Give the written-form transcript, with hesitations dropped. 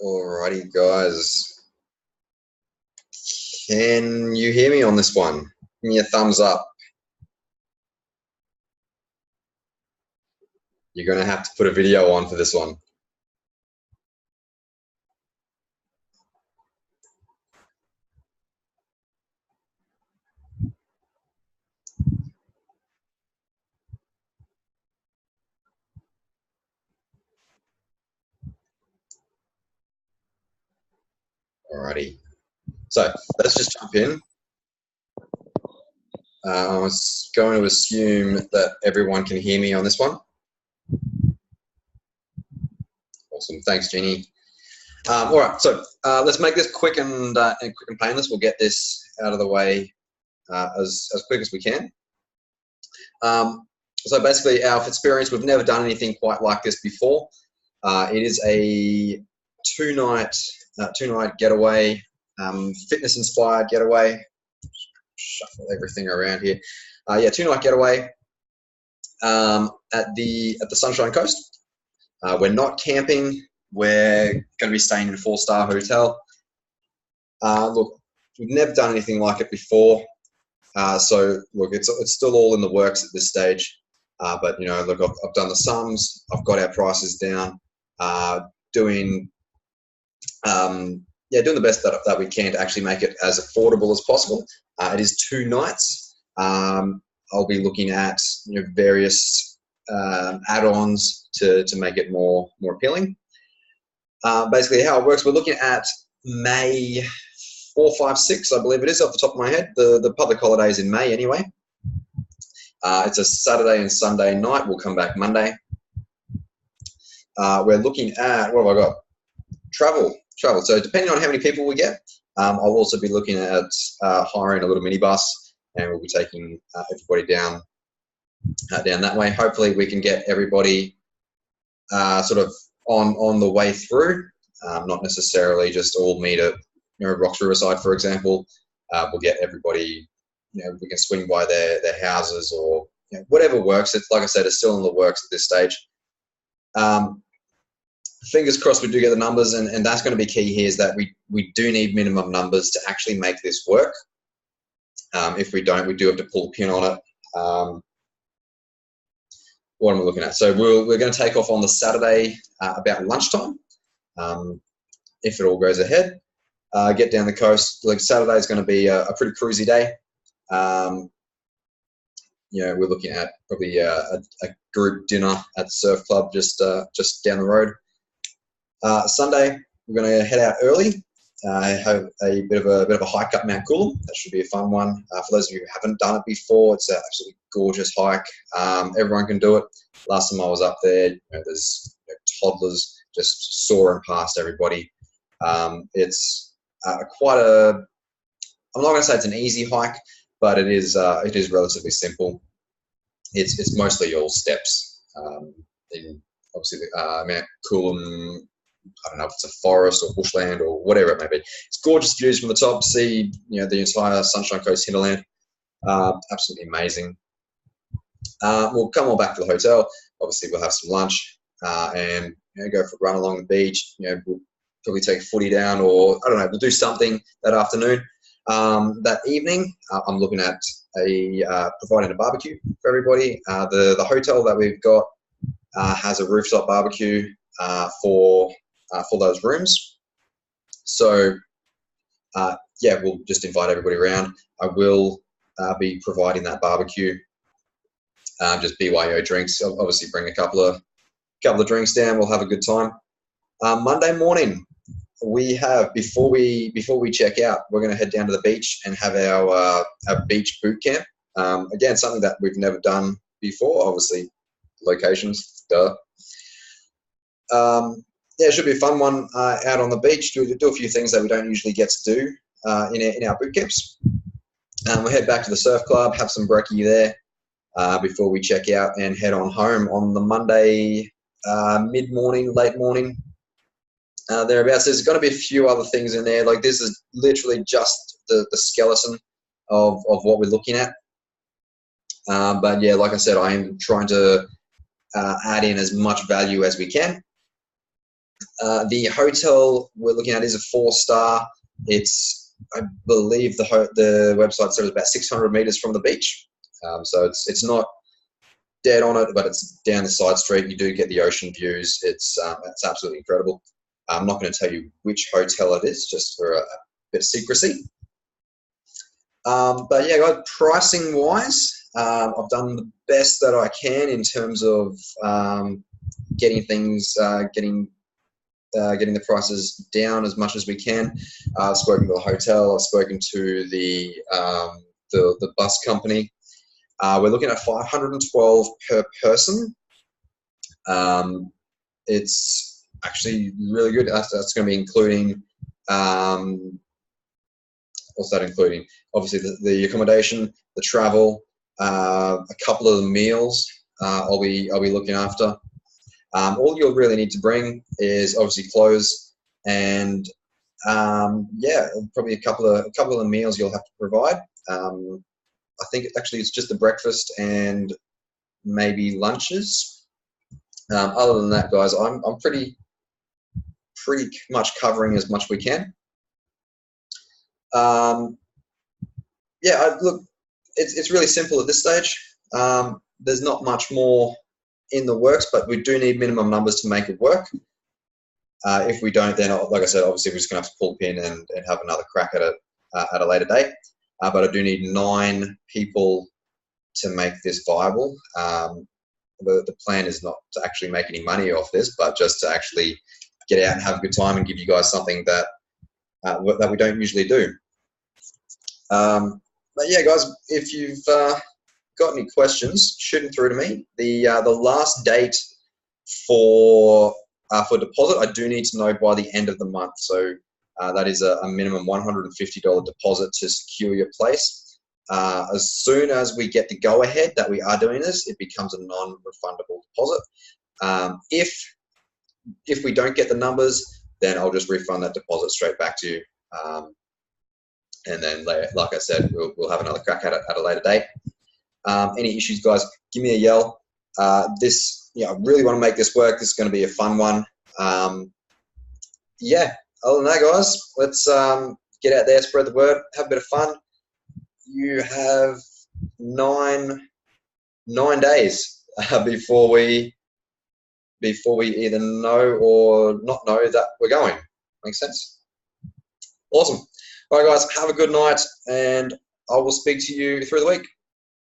Alrighty, guys. Can you hear me on this one? Give me a thumbs up. You're going to have to put a video on for this one. Alrighty. So let's just jump in. I was going to assume that everyone can hear me on this one. Awesome. Thanks, Jeannie. All right. So let's make this quick and painless. We'll get this out of the way as quick as we can. So basically, our Fitsperience, we've never done anything quite like this before. It is a two-night getaway, fitness-inspired getaway. Shuffle everything around here. Yeah, two-night getaway at the Sunshine Coast. We're not camping. We're going to be staying in a 4-star hotel. Look, we've never done anything like it before. So look, it's still all in the works at this stage. But you know, look, I've done the sums. I've got our prices down. Doing the best that we can to actually make it as affordable as possible. It is 2 nights. I'll be looking at various add-ons to make it more appealing. Basically, how it works, we're looking at May 4, 5, 6, I believe it is, off the top of my head. The public holiday is in May anyway. It's a Saturday and Sunday night. We'll come back Monday. We're looking at, what have I got? Travel. So depending on how many people we get, I'll also be looking at hiring a little minibus, and we'll be taking everybody down that way. Hopefully we can get everybody sort of on the way through, not necessarily just all meet at Rocks Riverside, for example. We'll get everybody, we can swing by their houses or whatever works. It's, like I said, it's still in the works at this stage. Fingers crossed we do get the numbers, and that's going to be key here, is that we do need minimum numbers to actually make this work. If we don't, we do have to pull a pin on it. What am I looking at? So we're going to take off on the Saturday about lunchtime, if it all goes ahead. Get down the coast. Like, Saturday is going to be a pretty cruisy day. We're looking at probably a group dinner at the surf club just down the road. Sunday, we're going to head out early. Have a bit of a hike up Mount Coolum. That should be a fun one. For those of you who haven't done it before, it's an absolutely gorgeous hike. Everyone can do it. Last time I was up there, there's toddlers just soaring past everybody. It's quite a, I'm not going to say it's an easy hike, but it is relatively simple. It's mostly all steps. In obviously Mount Coolum, I don't know if it's a forest or bushland or whatever it may be. It's gorgeous views from the top. See, the entire Sunshine Coast hinterland. Absolutely amazing. We'll come on back to the hotel. Obviously, we'll have some lunch and go for a run along the beach. We'll probably take a footy down, or I don't know. We'll do something that afternoon. That evening, I'm looking at providing a barbecue for everybody. The hotel that we've got has a rooftop barbecue for those rooms. So we'll just invite everybody around. I will be providing that barbecue. Just BYO drinks. I'll obviously bring a couple of drinks down. We'll have a good time. Monday morning, we have before we check out, we're going to head down to the beach and have our beach boot camp. Again, something that we've never done before. Obviously, locations. Duh. It should be a fun one out on the beach. Do a few things that we don't usually get to do in our boot camps. We'll head back to the surf club, have some brekkie there before we check out, and head on home on the Monday mid-morning, late morning, thereabouts. There's going to be a few other things in there. Like, this is literally just the skeleton of what we're looking at. But yeah, like I said, I am trying to add in as much value as we can. The hotel we're looking at is a 4-star. It's, I believe the website said it's about 600 meters from the beach. So it's not dead on it, but it's down the side street. You do get the ocean views. It's absolutely incredible. I'm not going to tell you which hotel it is, just for a bit of secrecy. But yeah, guys, pricing wise, I've done the best that I can in terms of getting things, getting the prices down as much as we can. I've spoken to the hotel. I've spoken to the bus company. We're looking at $512 per person. It's actually really good. That's going to be including, what's that including? Obviously the accommodation, the travel, a couple of the meals I'll be looking after. All you'll really need to bring is obviously clothes and yeah, probably a couple of the meals you'll have to provide. I think actually it's just the breakfast and maybe lunches. Other than that, guys, I'm pretty much covering as much we can. Yeah, look, it's really simple at this stage. There's not much more in the works, but we do need minimum numbers to make it work. If we don't, then like I said, obviously we're just going to have to pull pin and have another crack at it at a later date. But I do need 9 people to make this viable. The plan is not to actually make any money off this, but just to actually get out and have a good time and give you guys something that that we don't usually do. But yeah, guys, if you've got any questions, shoot them through to me. The last date for deposit, I do need to know by the end of the month. So that is a minimum $150 deposit to secure your place. As soon as we get the go-ahead that we are doing this, it becomes a non-refundable deposit. If we don't get the numbers, then I'll just refund that deposit straight back to you. And then, like I said, we'll have another crack at it at a later date. Any issues, guys, give me a yell. I really want to make this work. This is going to be a fun one. Yeah, other than that, guys, let's get out there, spread the word, have a bit of fun. You have nine days before we either know or not know that we're going. Makes sense? Awesome. All right, guys, have a good night, and I will speak to you through the week.